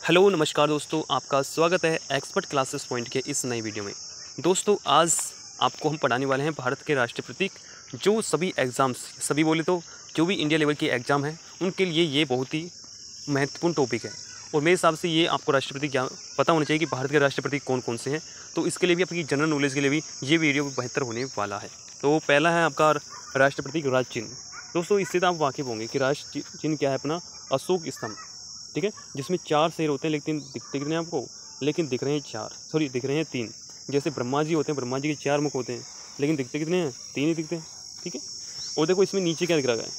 Hello नमस्कार दोस्तों, आपका स्वागत है एक्सपर्ट क्लासेस पॉइंट के इस नई वीडियो में। दोस्तों आज आपको हम पढ़ाने वाले हैं भारत के राष्ट्रीय प्रतीक। जो सभी एग्ज़ाम्स, सभी बोले तो जो भी इंडिया लेवल के एग्ज़ाम हैं उनके लिए ये बहुत ही महत्वपूर्ण टॉपिक है। और मेरे हिसाब से ये आपको राष्ट्रीय प्रतीक पता होना चाहिए कि भारत के राष्ट्रीय प्रतीक कौन कौन से हैं। तो इसके लिए भी आपकी जनरल नॉलेज के लिए भी ये वीडियो बेहतर होने वाला है। तो पहला है आपका राष्ट्रीय प्रतीक राज चिन्ह। दोस्तों इससे तो आप वाकिफ़ होंगे कि राष्ट्र चिन्ह क्या है अपना, अशोक स्तंभ, ठीक है, जिसमें 4 शेर होते हैं लेकिन दिखते कितने हैं आपको, लेकिन दिख रहे हैं दिख रहे हैं 3। जैसे ब्रह्मा जी होते हैं, ब्रह्मा जी के 4 मुख होते हैं लेकिन दिखते कितने हैं, 3 ही दिखते हैं, ठीक है। और देखो इसमें नीचे क्या दिख रहा है,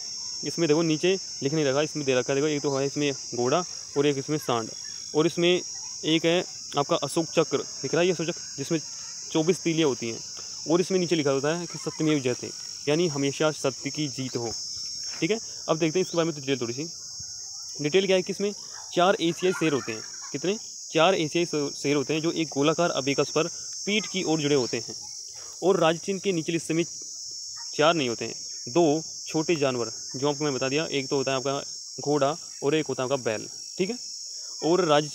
इसमें देखो नीचे लिख नहीं रखा, इसमें दे रखा है, देखो एक तो है इसमें घोड़ा और एक इसमें सांड, और इसमें एक है आपका अशोक चक्र दिख रहा है, ये अशोक चक्र जिसमें 24 तीलियाँ होती हैं, और इसमें नीचे लिखा होता है कि सत्यमेव जयते, यानी हमेशा सत्य की जीत हो, ठीक है। अब देखते हैं इसके बारे में डिटेल, थोड़ी सी डिटेल क्या है कि इसमें 4 एशियाई शेर होते हैं। कितने? 4 एशियाई शेर होते हैं जो एक गोलाकार अबेकस पर पीठ की ओर जुड़े होते हैं। और राज चिन्ह के निचले हिस्से में 4 नहीं होते हैं, 2 छोटे जानवर जो आपको मैं बता दिया, एक तो होता है आपका घोड़ा और एक होता है आपका बैल, ठीक है। और राज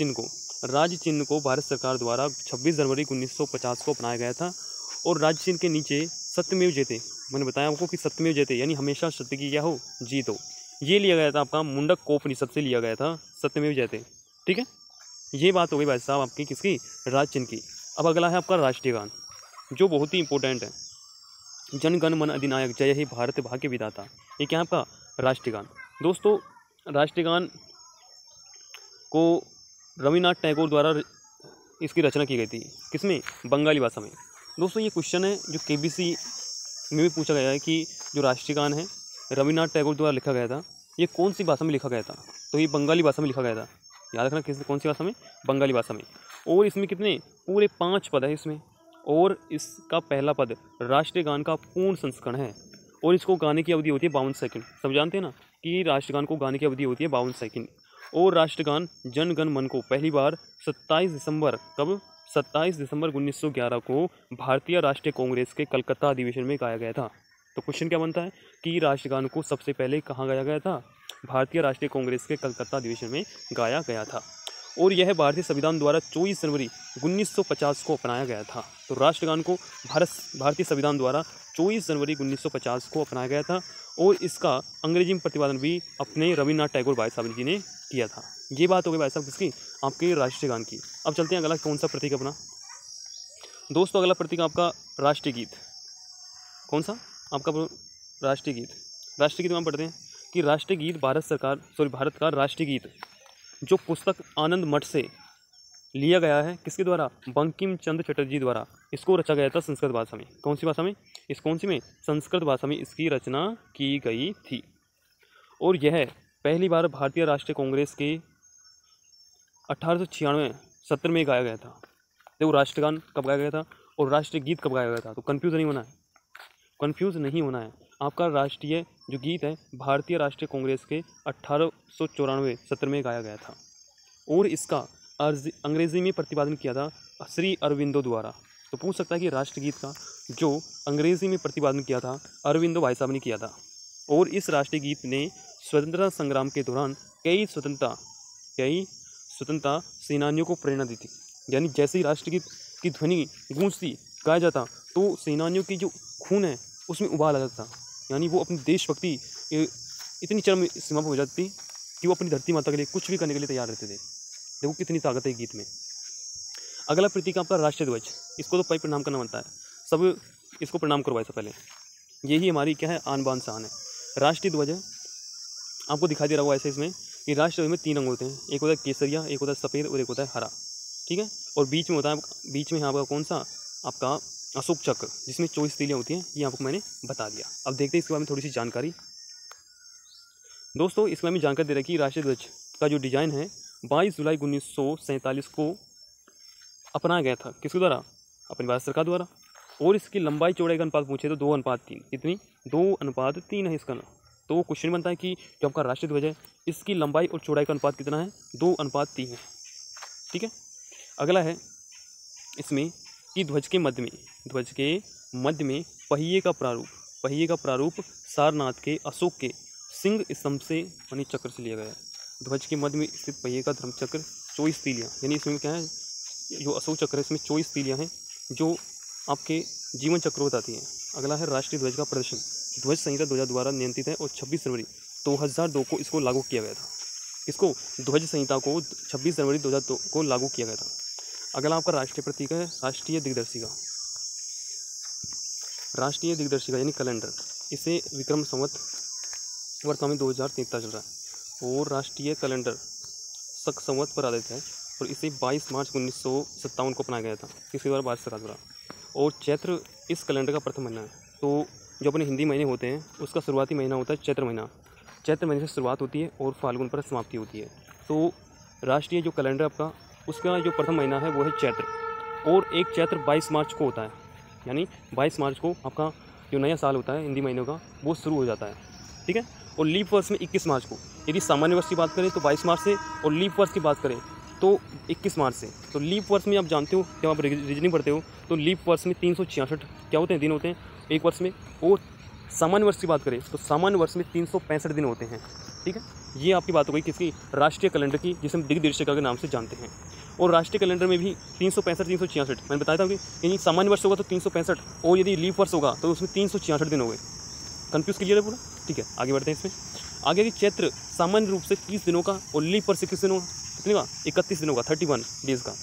चिन्ह को भारत सरकार द्वारा 26 जनवरी 1950 को अपनाया गया था। और राज चिन्ह के नीचे सत्यमेव जयते, मैंने बताया आपको कि सत्यमेव जयते यानी हमेशा सत्य की क्या हो, जीत हो, ये लिया गया था आपका मुंडकोपनिषद से लिया गया था, सत्यमेव जयते, ठीक है। ये बात हो गई भाई साहब आपकी किसकी, राज चिन्ह की। अब अगला है आपका राष्ट्रीय गान, जो बहुत ही इंपॉर्टेंट है। जन गण मन अधिनायक जय हे भारत भाग्य विधाता, ये क्या है आपका राष्ट्रीय गान। दोस्तों राष्ट्रीय गान को रविन्द्रनाथ टैगोर द्वारा इसकी रचना की गई थी, किसमें, बंगाली भाषा में। दोस्तों ये क्वेश्चन है जो KBC में भी पूछा गया है कि जो राष्ट्रीय गान है रविन्द्रनाथ टैगोर द्वारा लिखा गया था, ये कौन सी भाषा में लिखा गया था, तो ये बंगाली भाषा में लिखा गया था। याद रखना कौन सी भाषा में, बंगाली भाषा में। और इसमें कितने, पूरे 5 पद है इसमें, और इसका पहला पद राष्ट्रीय गान का पूर्ण संस्करण है, और इसको गाने की अवधि होती है 52 सेकंड। सब जानते हैं ना कि राष्ट्रगान को गाने की अवधि होती है 52 सेकंड। और राष्ट्रगान जन गण मन को पहली बार 27 दिसंबर 1911 को भारतीय राष्ट्रीय कांग्रेस के कलकत्ता अधिवेशन में गाया गया था। तो क्वेश्चन क्या बनता है कि राष्ट्रगान को सबसे पहले कहाँ गाया गया था, भारतीय राष्ट्रीय कांग्रेस के कलकत्ता अधिवेशन में गाया गया था। और यह भारतीय संविधान द्वारा 24 जनवरी 1950 को अपनाया गया था। तो राष्ट्रगान को भारतीय संविधान द्वारा 24 जनवरी 1950 को अपनाया गया था, और इसका अंग्रेजी में प्रतिपादन भी अपने रविन्द्रनाथ टैगोर भाई साहब जी ने किया था। ये बात हो गई भाई साहब किसकी, आपके राष्ट्रीय गान की। अब चलते हैं अगला कौन सा प्रतीक अपना। दोस्तों अगला प्रतीक आपका राष्ट्रीय गीत, कौन सा आपका राष्ट्रीय गीत में हम पढ़ते हैं कि राष्ट्रीय गीत भारत का राष्ट्रीय गीत जो पुस्तक आनंद मठ से लिया गया है, किसके द्वारा, बंकिम चंद्र चटर्जी द्वारा। इसको रचा गया था संस्कृत भाषा में। कौन सी भाषा में, संस्कृत भाषा में इसकी रचना की गई थी। और यह पहली बार भारतीय राष्ट्रीय कांग्रेस के 1896 में गाया गया था। देखो राष्ट्रगान कब गाया गया था और राष्ट्रीय गीत कब गाया गया था, तो कन्फ्यूज़ नहीं होना है। आपका राष्ट्रीय जो गीत है भारतीय राष्ट्रीय कांग्रेस के 1894 में गाया गया था, और इसका अंग्रेजी में प्रतिपादन किया था श्री अरविंदो द्वारा। तो पूछ सकता है कि राष्ट्रीय गीत का जो अंग्रेजी में प्रतिपादन किया था अरविंदो भाई साहब ने किया था। और इस राष्ट्रीय गीत ने स्वतंत्रता संग्राम के दौरान कई स्वतंत्रता सेनानियों को प्रेरणा दी थी। यानी जैसे ही राष्ट्रीय गीत की ध्वनि गूंजती, गाया जाता, तो सेनानियों की जो खून है उसमें उबाल आ जाता, यानी वो अपनी देशभक्ति इतनी चरम सीमा पर हो जाती कि वो अपनी धरती माता के लिए कुछ भी करने के लिए तैयार रहते थे। देखो कितनी ताकत है गीत में। अगला प्रतीक आपका राष्ट्रीय ध्वज, इसको तो भाई प्रणाम करना बनता है, सब इसको प्रणाम करवाए से पहले, यही हमारी क्या है, आन बान शान है। राष्ट्रीय ध्वज आपको दिखाई दे रहा होगा ऐसे इसमें कि राष्ट्रीय ध्वज में 3 रंग होते हैं, एक होता है केसरिया, एक होता है सफ़ेद और एक होता है हरा, ठीक है। और बीच में आपका कौन सा, आपका अशोक चक्र जिसमें 24 तीलियाँ होती हैं, ये आपको मैंने बता दिया। अब देखते हैं इसके बारे में थोड़ी सी जानकारी। दोस्तों इसके बारे में जानकारी दे रहा है कि राष्ट्रीय ध्वज का जो डिज़ाइन है 22 जुलाई 1947 को अपनाया गया था, किसके द्वारा, अपनी भारत सरकार द्वारा। और इसकी लंबाई चौड़ाई का अनुपात पूछे तो 2:3, कितनी, 2:3 है इसका ना। तो क्वेश्चन बनता है कि जो आपका राष्ट्रीय ध्वज है इसकी लंबाई और चौड़ाई का अनुपात कितना है, 2:3 है, ठीक है। अगला है इसमें कि ध्वज के मध्य में पहिए का प्रारूप सारनाथ के अशोक के सिंह स्तंभ से यानी चक्र से लिया गया है। ध्वज के मध्य में स्थित पहिए का धर्मचक्र 24 तीलियाँ, यानी इसमें क्या है, जो अशोक चक्र है इसमें 24 तीलियाँ हैं जो आपके जीवन चक्र बताती हैं। अगला है राष्ट्रीय ध्वज का प्रदर्शन। ध्वज संहिता 2000 द्वारा नियंत्रित है और 26 जनवरी 2002 को इसको लागू किया गया था। इसको ध्वज संहिता को 26 जनवरी 2002 को लागू किया गया था। अगला आपका राष्ट्रीय प्रतीक है राष्ट्रीय दिग्दर्शिका। राष्ट्रीय दिग्दर्शिका यानी कैलेंडर, इसे विक्रम संवत वर्तमान में 2043 चल रहा है और राष्ट्रीय कैलेंडर शक संवत पर आधारित है और इसे 22 मार्च 1957 को अपनाया गया था, किसके द्वारा, भारत सरकार द्वारा। और चैत्र इस कैलेंडर का प्रथम महीना है। तो जो अपने हिंदी महीने होते हैं उसका शुरुआती महीना होता है चैत्र महीना। चैत्र महीने से शुरुआत होती है और फाल्गुन पर समाप्ति होती है। तो राष्ट्रीय जो कैलेंडर आपका, उसका जो प्रथम महीना है वो है चैत्र, और एक चैत्र 22 मार्च को होता है, यानी 22 मार्च को आपका जो नया साल होता है हिंदी महीनों का वो शुरू हो जाता है, ठीक है। और लीप वर्ष में 21 मार्च को, यदि सामान्य वर्ष की बात करें तो 22 मार्च से, और लीप वर्ष की बात करें तो 21 मार्च से। तो लीप वर्ष में आप जानते हो, जब आप रीजनिंग पढ़ते हो तो लीप वर्ष में 366 क्या होते हैं, दिन होते हैं एक वर्ष में। और सामान्य वर्ष की बात करें तो सामान्य वर्ष में 365 दिन होते हैं, ठीक है। ये आपकी बात हो गई किसकी, राष्ट्रीय कैलेंडर की, जिसे हम दिग्दर्शिका के नाम से जानते हैं। और राष्ट्रीय कैलेंडर में भी 365 366 मैंने बताया था कि यदि सामान्य वर्ष होगा तो 365 और यदि लीप वर्ष होगा तो उसमें 366 दिन हो गए। कन्फ्यूज़ क्लियर है पूरा, ठीक है। आगे बढ़ते हैं इसमें। आगे कि चैत्र सामान्य रूप से 30 दिनों का और लीप वर्ष 21 दिनों का, कितने का, 31 दिनों का, 31 डेज़ का,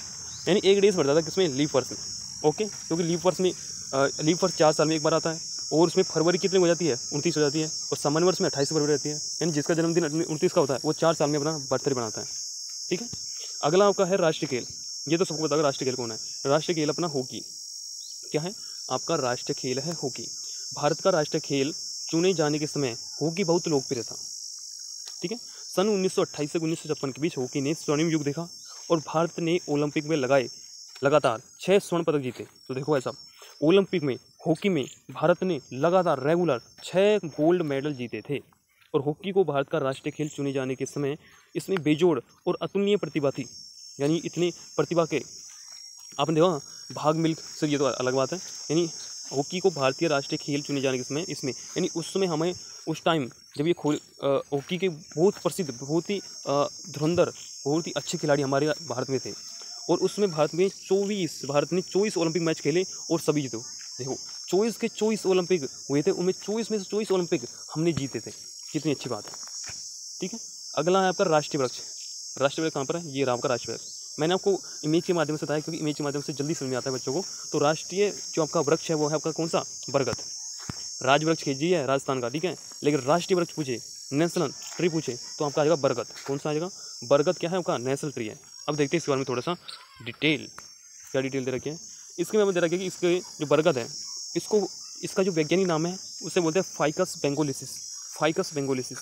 यानी एक डेज बढ़ता था किसमें, लीप वर्ष में, ओके। क्योंकि लीप वर्ष में 4 साल में एक बार आता है और उसमें फरवरी कितने हो जाती है, 29 हो जाती है, और सामान्य वर्ष में 28 फरवरी रहती है, यानी जिसका जन्मदिन 29 का होता है वो 4 साल में अपना बर्थडे बनाता है, ठीक है। अगला आपका है राष्ट्रीय खेल। ये तो सबको पता है राष्ट्रीय खेल कौन है। राष्ट्रीय खेल अपना हॉकी, क्या है आपका राष्ट्रीय खेल है हॉकी। भारत का राष्ट्रीय खेल चुने जाने के समय हॉकी बहुत लोकप्रिय था, ठीक है। सन 1928 से 1956 के बीच हॉकी ने स्वर्णिम युग देखा और भारत ने ओलंपिक में लगातार 6 स्वर्ण पदक जीते। तो देखो ऐसा, ओलंपिक में हॉकी में भारत ने लगातार रेगुलर 6 गोल्ड मेडल जीते थे। और हॉकी को भारत का राष्ट्रीय खेल चुने जाने के समय इसमें बेजोड़ और अतुलनीय प्रतिभा थी, यानी इतनी प्रतिभा के आपने देखा भाग मिल्ख से, ये तो अलग बात है। यानी हॉकी को भारतीय राष्ट्रीय खेल चुने जाने के समय इसमें, यानी उस समय हमें उस टाइम जब ये हॉकी के बहुत प्रसिद्ध, बहुत ही धुरंधर, बहुत ही अच्छे खिलाड़ी हमारे भारत में थे। और उसमें भारत ने 24 ओलंपिक मैच खेले और सभी जीते। देखो 24 के 24 ओलंपिक हुए थे, उनमें 24 में से 24 ओलंपिक हमने जीते थे, कितनी अच्छी बात है, ठीक है। अगला है आपका राष्ट्रीय वृक्ष। राष्ट्रीय वृक्ष कहाँ पर है, ये रहा आपका राष्ट्रीय वृक्ष। मैंने आपको इमेज के माध्यम से बताया क्योंकि इमेज के माध्यम से जल्दी समझ में आता है बच्चों को। तो राष्ट्रीय जो आपका वृक्ष है वो है आपका कौन सा, बरगद। राज वृक्ष कीजिए है राजस्थान का, ठीक है, लेकिन राष्ट्रीय वृक्ष पूछे, नेशनल ट्री पूछे तो आपका आ जाएगा बरगद। कौन सा आ जाएगा, बरगद क्या है आपका नेशनल ट्री है। अब देखते हैं इसके बारे में थोड़ा सा डिटेल, क्या डिटेल दे रखी है इसके में दे रखी है कि इसके जो बरगद है इसका जो वैज्ञानिक नाम है उसे बोलते हैं फाइकस बेंगोलिसिस। फाइकस बेंगोलिसिस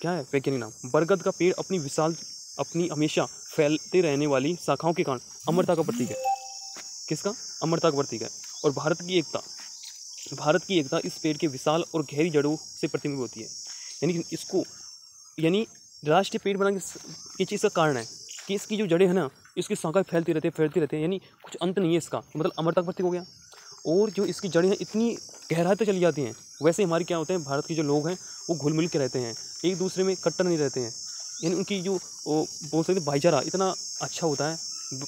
क्या है वैज्ञानिक नाम। बरगद का पेड़ अपनी हमेशा फैलते रहने वाली शाखाओं के कारण अमरता का प्रतीक है। किसका, अमरता का प्रतीक है। और भारत की एकता इस पेड़ के विशाल और गहरी जड़ों से प्रतिबिंबित होती है। यानी राष्ट्रीय पेड़ बनाने की चीज़ का कारण है कि इसकी जो जड़ें हैं ना, इसकी शाखाएं फैलती रहती है, यानी कुछ अंत नहीं है इसका, मतलब अमरता का प्रतीक हो गया। और जो इसकी जड़ें हैं इतनी गहराई तक चली जाती हैं। वैसे हमारे क्या होते हैं, भारत के जो लोग हैं वो घुल मिल के रहते हैं, एक दूसरे में कट्टर नहीं रहते हैं, यानी उनकी जो बोल सकते भाईचारा इतना अच्छा होता है,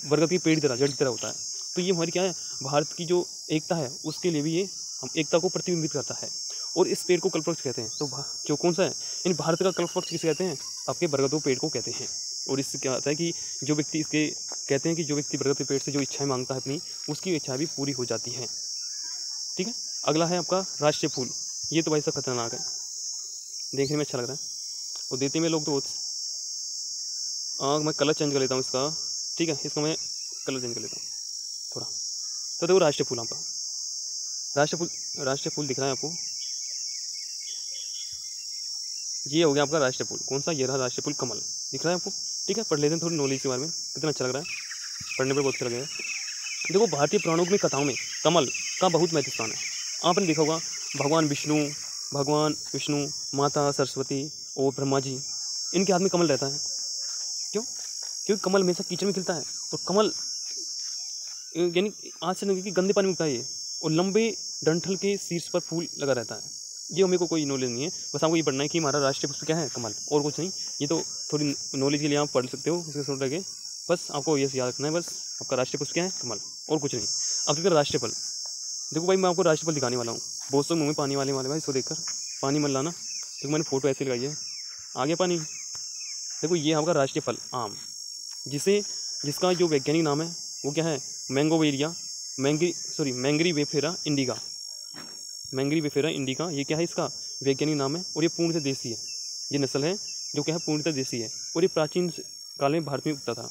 बरगद के पेड़ की तरह, जड़ की तरह होता है। तो ये हमारी क्या है, भारत की जो एकता है उसके लिए भी ये हम एकता को प्रतिबिंबित करता है। और इस पेड़ को कल्पवृक्ष कहते हैं। तो जो कौन सा है, यानी भारत का कल्पवृक्ष किसे कहते हैं, आपके बरगद पेड़ को कहते हैं। और इससे क्या होता है कि जो व्यक्ति इसके कहते हैं कि जो व्यक्ति बरगद के पेड़ से जो इच्छाएं मांगता है अपनी, उसकी इच्छा भी पूरी हो जाती है, ठीक है। अगला है आपका राष्ट्रीय फूल। ये तो भाई सब खतरनाक है, देखने में अच्छा लग रहा है और देते में लोग तो मैं कलर चेंज कर लेता हूँ इसका, ठीक है, इसका मैं कलर चेंज कर लेता हूँ थोड़ा। तो देखो राष्ट्रीय फूल आपका, राष्ट्रीय फूल दिख रहा है आपको, ये हो गया आपका राष्ट्रीय फूल। कौन सा, ये रहा राष्ट्रीय फूल, कमल दिख रहा है आपको, ठीक है। पढ़ लेते हैं थोड़ी नॉलेज के बारे में, कितना अच्छा लग रहा है, पढ़ने पर बहुत अच्छा लगेगा। देखो भारतीय पुराणों में कथाओं में कमल का बहुत महत्व स्थान है। आपने देखा होगा भगवान विष्णु, माता सरस्वती और ब्रह्मा जी, इनके हाथ में कमल रहता है। क्यों, क्योंकि कमल हमेशा कीचड़ में खिलता है और कमल यानी आज से नहीं कि गंदे पानी में उगता है ये, और लंबे डंठल के शीर्ष पर फूल लगा रहता है। ये हमें को कोई नॉलेज नहीं है, बस आपको ये पढ़ना है कि हमारा राष्ट्रीय पुष्प क्या है, कमल, और कुछ नहीं। ये तो थोड़ी नॉलेज के लिए आप पढ़ सकते हो इसके सुन रखे। बस आपको ये याद रखना है। बस आपका राष्ट्रीय पुष्प क्या है? कमल, और कुछ नहीं। अब देखिए राष्ट्रीय फल, देखो भाई मैं आपको राष्ट्रीय फल दिखाने वाला हूँ। बहुत से मुँह में पानी वाले भाई, इसको देखकर पानी मत लाना। देखो मैंने फ़ोटो ऐसे लगाई है, आ गया पानी। देखो ये आपका राष्ट्रीय फल आम, जिसका जो वैज्ञानिक नाम है वो क्या है? मैंगोवेरिया मैंग्रीवेफेरा इंडिका। मैंग्रीवेफेरा इंडिका ये क्या है? इसका वैज्ञानिक नाम है। और ये पूर्णतः देसी है। ये नस्ल है जो क्या है? पूर्णतः देसी है। और ये प्राचीन काल में भारत में उगता था।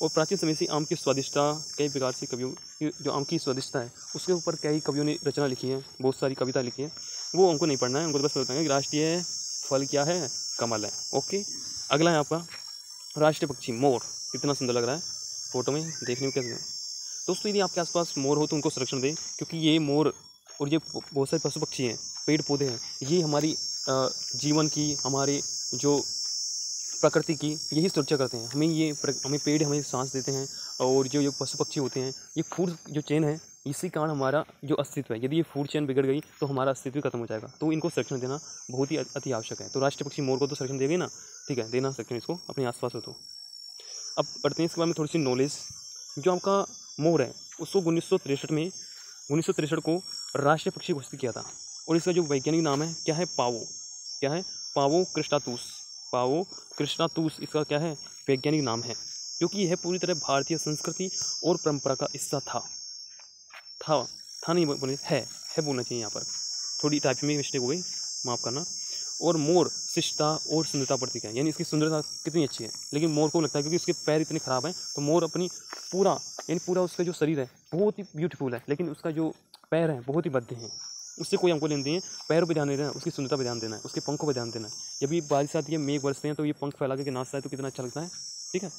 और प्राचीन समय से आम की स्वादिष्टता कई प्रकार से कवियों की, जो आम की स्वादिष्टता है उसके ऊपर कई कवियों ने रचना लिखी है, बहुत सारी कविता लिखी है। वो हमको नहीं पढ़ना है, हमको बस बताएंगे कि राष्ट्रीय फल क्या है? कमल है। ओके, अगला है आपका राष्ट्रीय पक्षी मोर। कितना सुंदर लग रहा है फोटो में, देखने में कैसे। दोस्तों यदि आपके आसपास मोर हो तो उनको संरक्षण दें, क्योंकि ये मोर और ये बहुत सारे पशु पक्षी हैं, पेड़ पौधे हैं, ये हमारी जीवन की, हमारे जो प्रकृति की यही सुरक्षा करते हैं। हमें पेड़ हमें सांस देते हैं। और जो पशु पक्षी होते हैं, ये फूड जो चेन है, इसी कारण हमारा जो अस्तित्व है, यदि ये फूड चेन बिगड़ गई तो हमारा अस्तित्व खत्म हो जाएगा। तो इनको संरक्षण देना बहुत ही अति आवश्यक है। तो राष्ट्रीय पक्षी मोर को तो संरक्षण देंगे ना, ठीक है, देना संरक्षण इसको अपने आसपास हो। तो अब पढ़ते हैं इसके बारे में थोड़ी सी नॉलेज। जो आपका मोर है उसको 1963 को राष्ट्रीय पक्षी घोषित किया था। और इसका जो वैज्ञानिक नाम है क्या है? पावो क्रिस्टातूस इसका क्या है? वैज्ञानिक नाम है। क्योंकि यह पूरी तरह भारतीय संस्कृति और परंपरा का हिस्सा था नहीं बोलना है बोलना चाहिए। यहाँ पर थोड़ी टाइपिंग में मिस्टेक हो गई, माफ़ करना। और मोर शिष्टता और सुंदरता प्रतीक है, यानी इसकी सुंदरता कितनी अच्छी है। लेकिन मोर को लगता है क्योंकि उसके पैर इतने ख़राब हैं, तो मोर अपनी पूरा उसका जो शरीर है बहुत ही ब्यूटीफुल है, लेकिन उसका जो पैर है बहुत ही भद्दे हैं। उससे कोई हमको लेने दें, पैरों पर ध्यान देना है, उसकी सुंदरता पर ध्यान देना है, उसके पंखों पर ध्यान देना है। जब भी बारिश आती है, मेघ बरसते हैं, तो ये पंख फैला के नाचता है तो कितना अच्छा लगता है, ठीक है।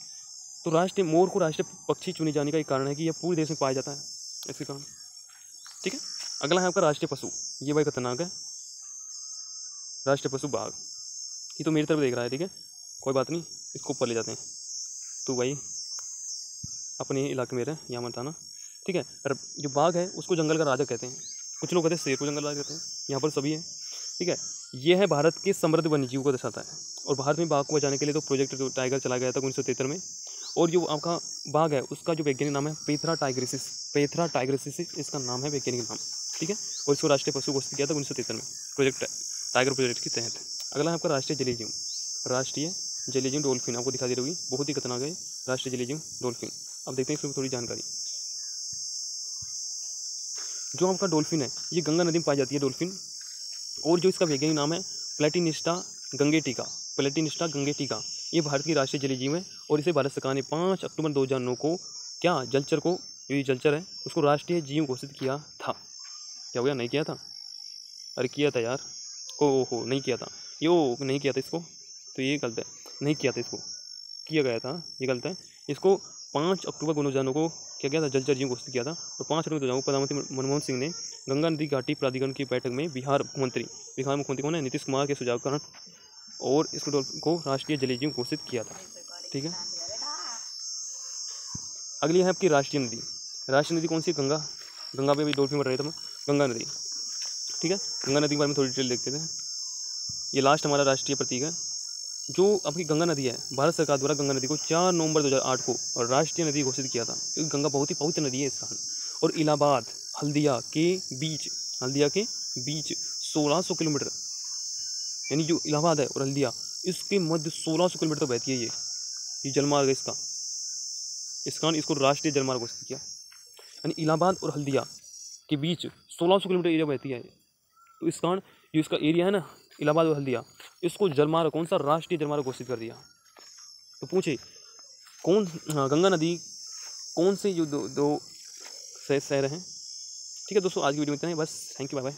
तो मोर को राष्ट्रीय पक्षी चुने जाने का एक कारण है कि यह पूरे देश में पाया जाता है, इसके कारण, ठीक है। अगला है आपका राष्ट्रीय पशु। ये भाई खतरनाक है, राष्ट्रीय पशु बाघ। ये तो मेरी तरफ देख रहा है, ठीक है, कोई बात नहीं, इसको ऊपर ले जाते हैं। तो भाई अपने इलाके में रहे, यहाँ मत आना, ठीक है। जो बाघ है उसको जंगल का राजा कहते हैं, कुछ लोग कहते हैं शेर को जंगल राजा कहते हैं, यहाँ पर सभी है, ठीक है। ये है भारत के समृद्ध वन्यजीव को दर्शाता है। और भारत में बाघ को बचाने के लिए तो प्रोजेक्ट टाइगर चलाया गया था 1973 में। और जो आपका बाघ है उसका जो वैज्ञानिक नाम है पेथरा टाइग्रिसिस इसका नाम है वैज्ञानिक नाम, ठीक है। और इसको राष्ट्रीय पशु घोषित किया था 1973 में प्रोजेक्ट टाइगर प्रोजेक्ट के तहत। अगला है आपका राष्ट्रीय जलीय जीव डॉल्फिन। आपको दिखा दे रही होगी, बहुत ही खतरनाक है राष्ट्रीय जलीय जीव डॉल्फिन। अब देखते हैं इसमें थोड़ी जानकारी। जो आपका डॉल्फिन है ये गंगा नदी में पाई जाती है डॉल्फिन। और जो इसका वैज्ञानिक नाम है प्लेटिनिस्टा गंगेटिका। ये भारत की राष्ट्रीय जलीय जीव है। और इसे भारत सरकार ने 5 अक्टूबर 2009 को जलचर है उसको राष्ट्रीय जीव घोषित किया था। क्या हो गया? नहीं किया था? अरे किया था यार, ओहो नहीं किया था, नहीं किया था इसको, तो ये गलत है, नहीं किया था इसको, किया गया था, ये गलत है। इसको 5 अक्टूबर 2009 को क्या किया था? जलचर जीव घोषित किया था। और 5 अक्टूबर 2009 को प्रधानमंत्री मनमोहन सिंह ने गंगा नदी घाटी प्राधिकरण की बैठक में बिहार मुख्यमंत्री कौन है? नीतीश कुमार के सुझाव कारण और इसको को राष्ट्रीय जलीय जीव घोषित किया था, ठीक है। अगली है आपकी राष्ट्रीय नदी कौन सी? गंगा पे भी डॉल्फिन बन रहे थे, गंगा नदी, ठीक है। गंगा नदी के बारे में थोड़ी डिटेल देखते थे। ये लास्ट हमारा राष्ट्रीय प्रतीक है। जो आपकी गंगा नदी है, भारत सरकार द्वारा गंगा नदी को 4 नवंबर 2008 को राष्ट्रीय नदी घोषित किया था, क्योंकि गंगा बहुत ही पवित्र नदी है इस कारण। और इलाहाबाद हल्दिया के बीच 1600 किलोमीटर, यानी जो इलाहाबाद है और हल्दिया इसके मध्य 1600 किलोमीटर तो बहती है ये जलमार्ग है इसका, इस कारण इसको राष्ट्रीय जलमार्ग घोषित किया। यानी इलाहाबाद और हल्दिया के बीच 1600 किलोमीटर एरिया बहती है, तो इस कारण जो इसका एरिया है ना इलाहाबाद और हल्दिया, इसको जलमार्ग कौन सा? राष्ट्रीय जलमार्ग घोषित कर दिया। तो पूछे गंगा नदी कौन से जो दो शहर हैं, ठीक है दोस्तों। आज की वीडियो में इतना ही बस। Thank you, bye bye.